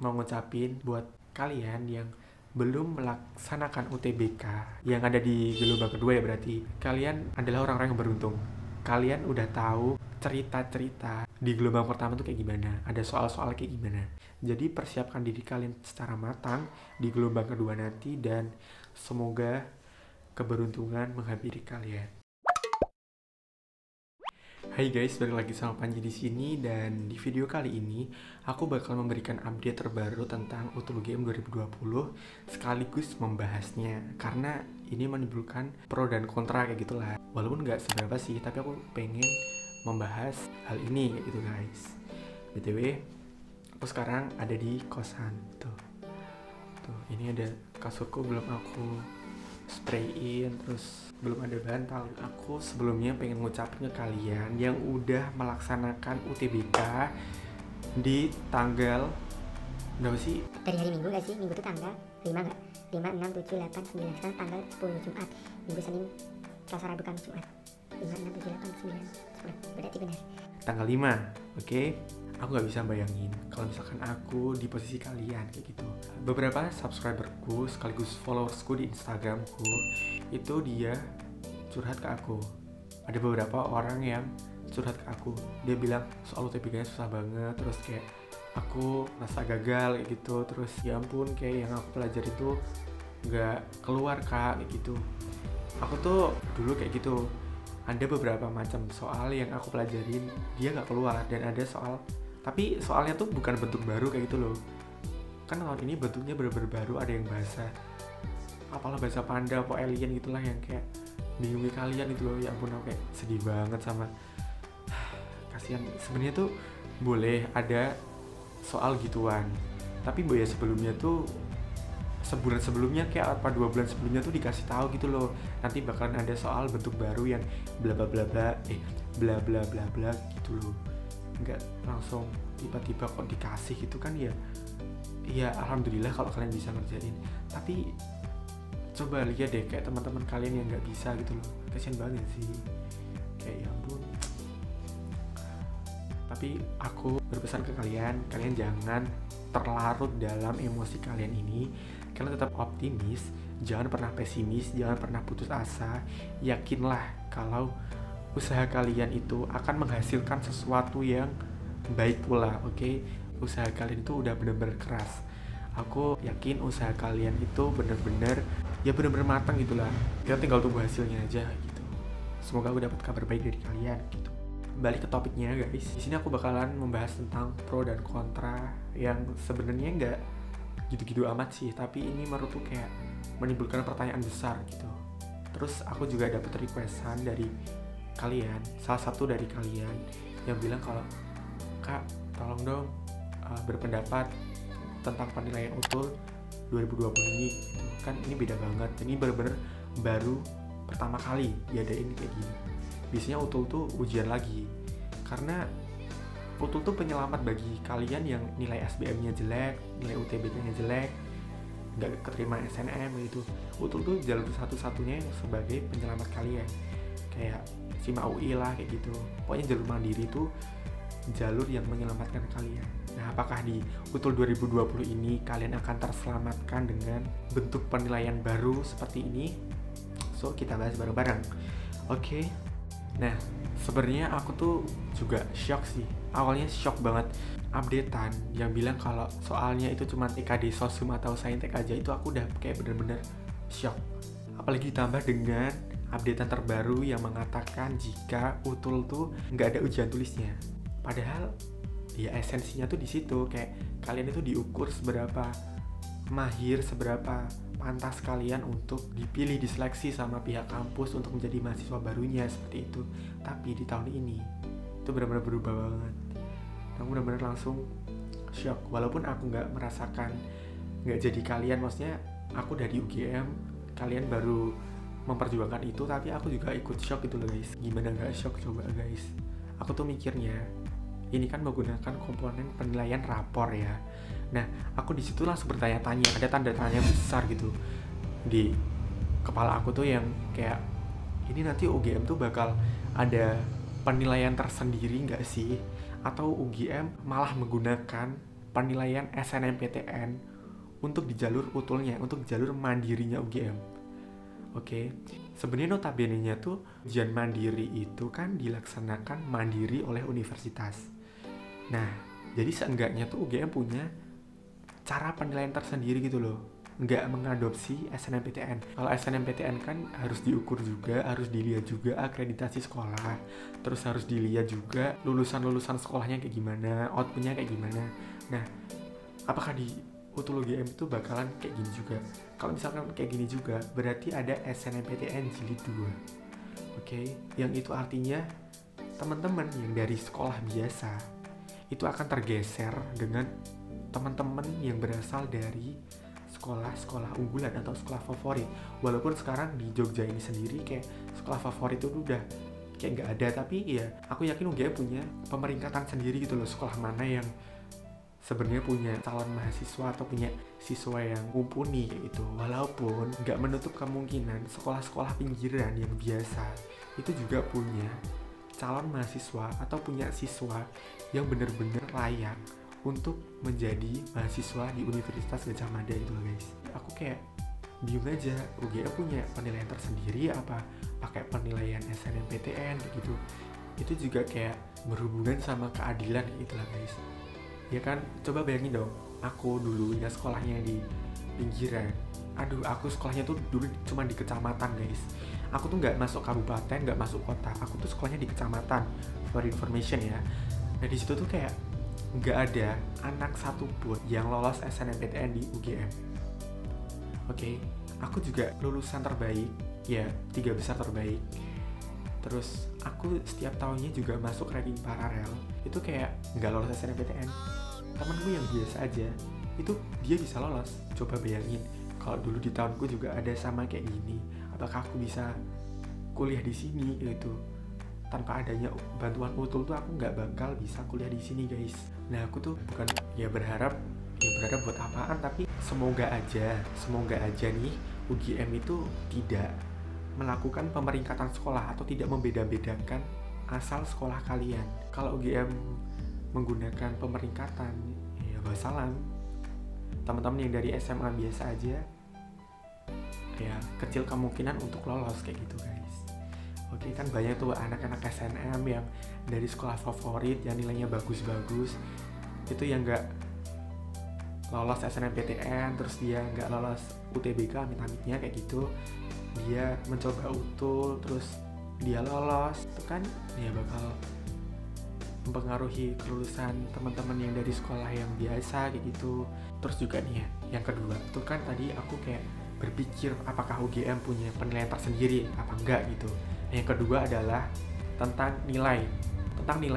mau ngucapin buat kalian yang belum melaksanakan UTBK yang ada di gelombang kedua ya, berarti kalian adalah orang-orang yang beruntung. Kalian udah tahu cerita-cerita di gelombang pertama tuh kayak gimana, ada soal-soal kayak gimana. Jadi persiapkan diri kalian secara matang di gelombang kedua nanti dan semoga keberuntungan menghampiri kalian. Hai guys, balik lagi sama Panji di sini, dan di video kali ini aku bakal memberikan update terbaru tentang UTUL UGM 2020 sekaligus membahasnya karena ini menimbulkan pro dan kontra kayak gitulah. Walaupun nggak seberapa sih, tapi aku pengen membahas hal ini kayak gitu guys. BTW, aku sekarang ada di kosan tuh. Ini ada kasurku belum aku sprayin, terus belum ada bantal. Aku sebelumnya pengen ngucapin ke kalian yang udah melaksanakan UTBK di tanggal berapa sih? Dari hari Minggu gak sih? Minggu itu tanggal 5 gak? 5, 6, 7, 8, 9. Sekarang tanggal 10 Jumat. Minggu, Senin, Selasa, Rabu, Kamis, Jumat. 5, 6, 7, 8, 9, 10. Berarti benar. Tanggal 5, oke? Aku gak bisa bayangin kalau misalkan aku di posisi kalian kayak gitu. Beberapa subscriberku sekaligus followersku di Instagramku itu dia curhat ke aku. Ada beberapa orang yang curhat ke aku. Dia bilang soal UTBK-nya susah banget, terus kayak aku rasa gagal kayak gitu. Terus ya ampun, kayak yang aku pelajari itu gak keluar kak kayak gitu. Aku tuh dulu kayak gitu. Ada beberapa macam soal yang aku pelajarin dia gak keluar, dan ada soal tapi soalnya tuh bukan bentuk baru kayak gitu loh. Kan tahun ini bentuknya bener-bener baru, ada yang bahasa apalah, bahasa panda apa alien gitulah, yang kayak bingung kalian itu loh. Ya ampun, aku kayak sedih banget sama kasihan. Sebenarnya tuh boleh ada soal gituan, tapi ya sebelumnya tuh sebulan sebelumnya kayak apa 2 bulan sebelumnya tuh dikasih tahu gitu loh, nanti bakalan ada soal bentuk baru yang bla bla bla bla bla bla bla bla gitu loh. Nggak langsung tiba-tiba kok dikasih gitu kan. Ya alhamdulillah kalau kalian bisa ngerjain, tapi coba lihat deh kayak teman-teman kalian yang nggak bisa gitu loh, kasian banget sih, kayak ya ampun. Tapi aku berpesan ke kalian jangan terlarut dalam emosi kalian ini. Kalian tetap optimis, jangan pernah pesimis, jangan pernah putus asa. Yakinlah kalau usaha kalian itu akan menghasilkan sesuatu yang baik pula, oke? Usaha kalian itu udah bener-bener keras. Aku yakin usaha kalian itu bener-bener matang gitulah. Kita tinggal tunggu hasilnya aja gitu. Semoga aku dapat kabar baik dari kalian gitu. Balik ke topiknya guys. Di sini aku bakalan membahas tentang pro dan kontra yang sebenarnya nggak gitu-gitu amat sih, tapi ini menurutku kayak menimbulkan pertanyaan besar gitu. Terus aku juga dapat requestan dari kalian, salah satu dari kalian yang bilang kalau kak tolong dong berpendapat tentang penilaian UTUL 2020 ini gitu. Kan ini beda banget, ini bener-bener baru pertama kali diadain kayak gini. Biasanya UTUL tuh ujian lagi, karena UTUL tuh penyelamat bagi kalian yang nilai SBM-nya jelek, nilai UTBK-nya jelek, nggak keterima SNM gitu. UTUL tuh jalur satu-satunya sebagai penyelamat kalian, kayak SIMA UI lah kayak gitu. Pokoknya jalur mandiri itu jalur yang menyelamatkan kalian. Nah, apakah di UTUL 2020 ini kalian akan terselamatkan dengan bentuk penilaian baru seperti ini? So, kita bahas bareng-bareng. Oke. Nah, sebenarnya aku tuh juga shock sih. Awalnya shock banget updatean yang bilang kalau soalnya itu cuma TKD Sosum atau Saintek aja, itu aku udah kayak bener-bener shock. Apalagi ditambah dengan updatean terbaru yang mengatakan jika UTUL tuh nggak ada ujian tulisnya. Padahal ya esensinya tuh di situ, kayak kalian itu diukur seberapa mahir, seberapa pantas kalian untuk dipilih, diseleksi sama pihak kampus untuk menjadi mahasiswa barunya seperti itu. Tapi di tahun ini itu benar-benar berubah banget. Aku benar-benar langsung shock. Walaupun aku nggak merasakan, nggak jadi kalian, maksudnya aku udah di UGM, kalian baru memperjuangkan itu, tapi aku juga ikut shock gitu loh guys. Gimana nggak shock coba guys? Aku tuh mikirnya ini kan menggunakan komponen penilaian rapor ya. Nah, aku di situ langsung bertanya-tanya, ada tanda tanya besar gitu di kepala aku tuh yang kayak ini nanti UGM tuh bakal ada penilaian tersendiri nggak sih? Atau UGM malah menggunakan penilaian SNMPTN untuk di jalur utulnya, untuk jalur mandirinya UGM. Oke, sebenarnya notabene-nya tuh ujian mandiri itu kan dilaksanakan mandiri oleh universitas. Nah, jadi seenggaknya tuh UGM punya cara penilaian tersendiri gitu loh, nggak mengadopsi SNMPTN. Kalau SNMPTN kan harus diukur juga, harus dilihat juga akreditasi sekolah, terus harus dilihat juga lulusan-lulusan sekolahnya kayak gimana, outputnya kayak gimana. Nah, apakah di Utul UGM itu bakalan kayak gini juga? Kalau misalkan kayak gini juga, berarti ada SNMPTN jilid 2. Oke, yang itu artinya teman-teman yang dari sekolah biasa itu akan tergeser dengan teman-teman yang berasal dari sekolah-sekolah unggulan atau sekolah favorit. Walaupun sekarang di Jogja ini sendiri kayak sekolah favorit itu udah kayak nggak ada, tapi ya aku yakin UGM punya pemeringkatan sendiri gitu loh, sekolah mana yang sebenarnya punya calon mahasiswa atau punya siswa yang mumpuni kayak gitu. Walaupun nggak menutup kemungkinan sekolah-sekolah pinggiran yang biasa itu juga punya calon mahasiswa atau punya siswa yang benar-benar layak untuk menjadi mahasiswa di Universitas Gadjah Mada itu loh guys. Aku kayak bingung aja, UGM punya penilaian tersendiri apa pakai penilaian SNMPTN gitu. Itu juga kayak berhubungan sama keadilan gitu lah guys. Ya kan, coba bayangin dong, aku dulu ya sekolahnya di pinggiran. Aduh, aku sekolahnya tuh dulu cuma di kecamatan guys. Aku tuh nggak masuk kabupaten, nggak masuk kota. Aku tuh sekolahnya di kecamatan, for information ya. Nah di situ tuh kayak nggak ada anak satupun yang lolos SNMPTN di UGM. Oke, aku juga lulusan terbaik, ya 3 besar terbaik. Terus aku setiap tahunnya juga masuk ranking paralel. Itu kayak nggak lolos SNMPTN. Temenku yang biasa aja, itu dia bisa lolos. Coba bayangin, kalau dulu di tahunku juga ada sama kayak gini, apakah aku bisa kuliah di sini gitu? Tanpa adanya bantuan Utul tuh aku nggak bakal bisa kuliah di sini guys. Nah aku tuh bukan berharap buat apaan, tapi semoga aja nih UGM itu tidak melakukan pemeringkatan sekolah atau tidak membeda-bedakan asal sekolah kalian. Kalau UGM menggunakan pemeringkatan, ya wassalam. Teman-teman yang dari SMA biasa aja, ya kecil kemungkinan untuk lolos kayak gitu guys. Oke, kan banyak tuh anak-anak SNM yang dari sekolah favorit yang nilainya bagus-bagus, itu yang nggak lolos SNMPTN, terus dia nggak lolos UTBK amit-amitnya kayak gitu. Dia mencoba Utul, terus dia lolos, itu kan ya bakal mempengaruhi kelulusan teman-teman yang dari sekolah yang biasa kayak gitu. Terus juga nih ya, yang kedua itu kan tadi aku kayak berpikir apakah UGM punya penilaian tersendiri apa enggak gitu. Yang kedua adalah tentang nilai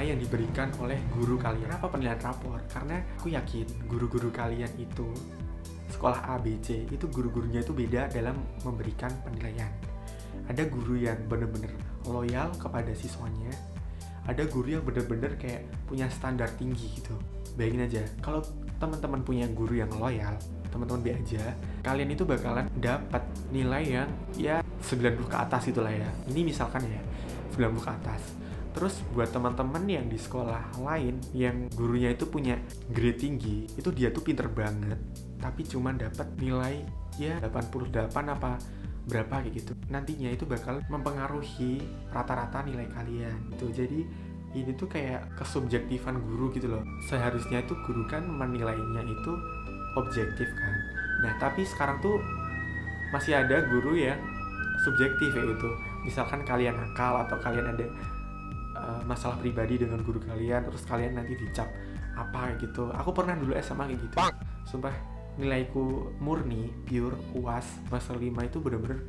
yang diberikan oleh guru kalian. Kenapa penilaian rapor? Karena aku yakin guru-guru kalian itu sekolah ABC itu guru-gurunya itu beda dalam memberikan penilaian. Ada guru yang benar-benar loyal kepada siswanya, ada guru yang benar-benar kayak punya standar tinggi gitu. Bayangin aja, kalau teman-teman punya guru yang loyal, teman-teman be aja, kalian itu bakalan dapat nilai yang ya 90 ke atas itulah ya. Ini misalkan ya 90 ke atas. Terus buat teman-teman yang di sekolah lain yang gurunya itu punya grade tinggi, itu dia tuh pinter banget, tapi cuma dapat nilai ya 88 apa berapa kayak gitu. Nantinya itu bakal mempengaruhi rata-rata nilai kalian gitu. Jadi ini tuh kayak kesubjektifan guru gitu loh. Seharusnya itu guru kan menilainya itu objektif kan. Nah tapi sekarang tuh masih ada guru yang subjektif ya itu. Misalkan kalian nakal atau kalian ada masalah pribadi dengan guru kalian, terus kalian nanti dicap apa kayak gitu. Aku pernah dulu SMA kayak gitu. Sumpah nilaiku murni, pure, UAS, semester 5 itu bener-bener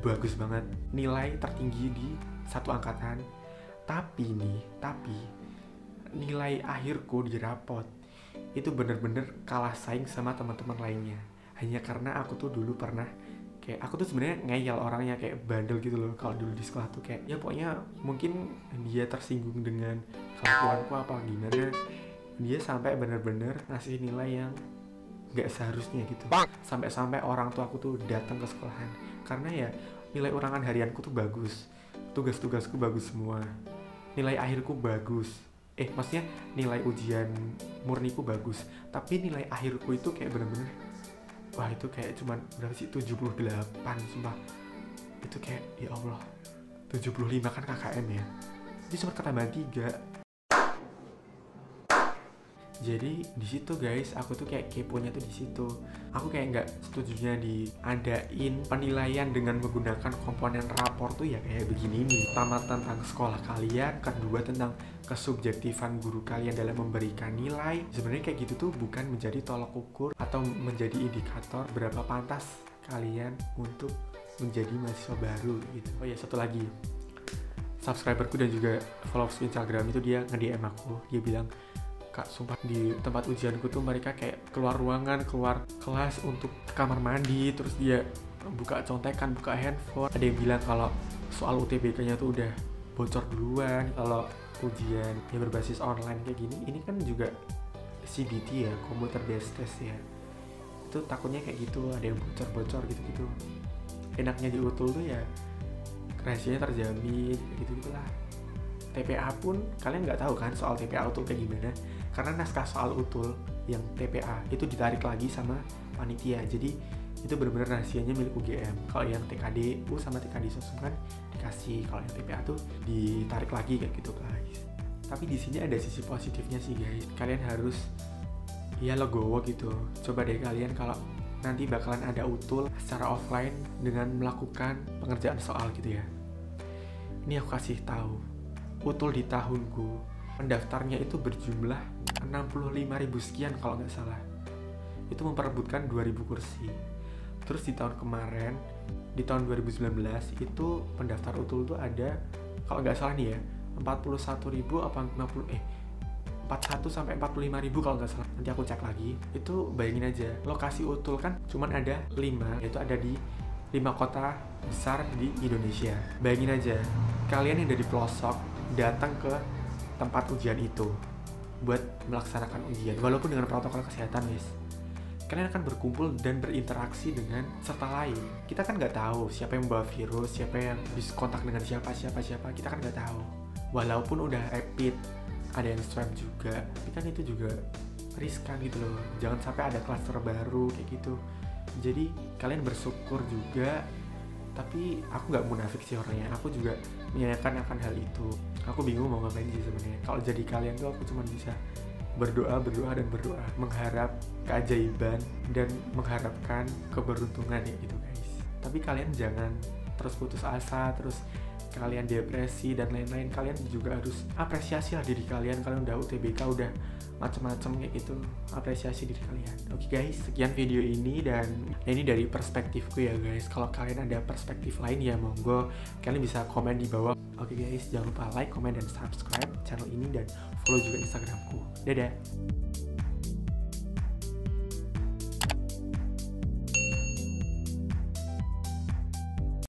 bagus banget. Nilai tertinggi di satu angkatan. Tapi nilai akhirku di rapot itu bener-bener kalah saing sama teman-teman lainnya. Hanya karena aku tuh dulu pernah kayak, aku tuh sebenarnya ngeyel orangnya, kayak bandel gitu loh. Kalau dulu di sekolah tuh kayak, ya pokoknya mungkin dia tersinggung dengan kelakuanku apa gimana, dia sampai bener-bener ngasih nilai yang gak seharusnya gitu. Sampai-sampai orang tua aku tuh datang ke sekolahan karena ya nilai ulangan harianku tuh bagus, tugas-tugasku bagus semua, nilai akhirku bagus, maksudnya nilai ujian murniku bagus, tapi nilai akhirku itu kayak bener-bener wah itu kayak cuman berapa sih, 78 sumpah. Itu kayak ya Allah, 75 kan KKM ya, jadi cuma ketambahan 3. Jadi di situ guys, aku tuh kayak keponya tuh di situ. Aku kayak nggak setujunya diadain penilaian dengan menggunakan komponen rapor tuh ya kayak begini nih. Pertama tentang sekolah kalian, kedua tentang kesubjektifan guru kalian dalam memberikan nilai. Sebenarnya kayak gitu tuh bukan menjadi tolak ukur atau menjadi indikator berapa pantas kalian untuk menjadi mahasiswa baru gitu. Oh ya, satu lagi, subscriberku dan juga followers Instagram itu dia nge-DM aku, dia bilang, Kak, sumpah di tempat ujianku tuh mereka kayak keluar ruangan, keluar kelas untuk ke kamar mandi, terus dia buka contekan, buka handphone. Ada yang bilang kalau soal UTBK-nya tuh udah bocor duluan, kalau ujian yang berbasis online kayak gini, ini kan juga CBT ya, computer based test ya. Itu takutnya kayak gitu, ada yang bocor-bocor gitu-gitu. Enaknya di UTUL tuh ya rahasianya terjamin, gitu-gitulah. TPA pun kalian nggak tahu kan soal TPA UTUL kayak gimana, karena naskah soal UTUL yang TPA itu ditarik lagi sama panitia, jadi itu benar-benar rahasianya milik UGM. Kalau yang TKD U sama TKD Sosum kan dikasih, kalau yang TPA tuh ditarik lagi kayak gitu guys. Tapi di sini ada sisi positifnya sih guys, kalian harus ya legowo gitu. Coba deh kalian kalau nanti bakalan ada UTUL secara offline dengan melakukan pengerjaan soal gitu ya. Ini aku kasih tahu, UTUL di tahunku pendaftarnya itu berjumlah 65.000 sekian kalau nggak salah. Itu memperebutkan 2.000 kursi. Terus di tahun kemarin, di tahun 2019 itu pendaftar UTUL tuh ada kalau nggak salah nih ya 41.000 apa 41 sampai 45.000 kalau nggak salah. Nanti aku cek lagi. Itu bayangin aja, lokasi UTUL kan cuman ada 5, yaitu ada di 5 kota besar di Indonesia. Bayangin aja, kalian yang dari pelosok datang ke tempat ujian itu buat melaksanakan ujian, walaupun dengan protokol kesehatan guys. Kalian akan berkumpul dan berinteraksi dengan peserta lain. Kita kan nggak tahu siapa yang membawa virus, siapa yang bisa kontak dengan siapa, kita kan nggak tahu. Walaupun udah rapid, ada yang swab juga, tapi kan itu juga riskan gitu loh. Jangan sampai ada klaster baru kayak gitu. Jadi kalian bersyukur juga, tapi aku nggak munafik sih orangnya, aku juga menyayangkan akan hal itu. Aku bingung mau ngapain sih sebenarnya. Kalau jadi kalian tuh aku cuma bisa berdoa, mengharap keajaiban dan mengharapkan keberuntungan ya gitu guys. Tapi kalian jangan terus putus asa, terus kalian depresi dan lain-lain. Kalian juga harus apresiasi lah diri kalian udah UTBK, udah macem-macem kayak gitu. Apresiasi diri kalian. Oke guys, sekian video ini, dan ini dari perspektifku ya guys. Kalau kalian ada perspektif lain ya monggo kalian bisa komen di bawah. Oke guys, jangan lupa like, comment, dan subscribe channel ini, dan follow juga Instagramku. Dadah.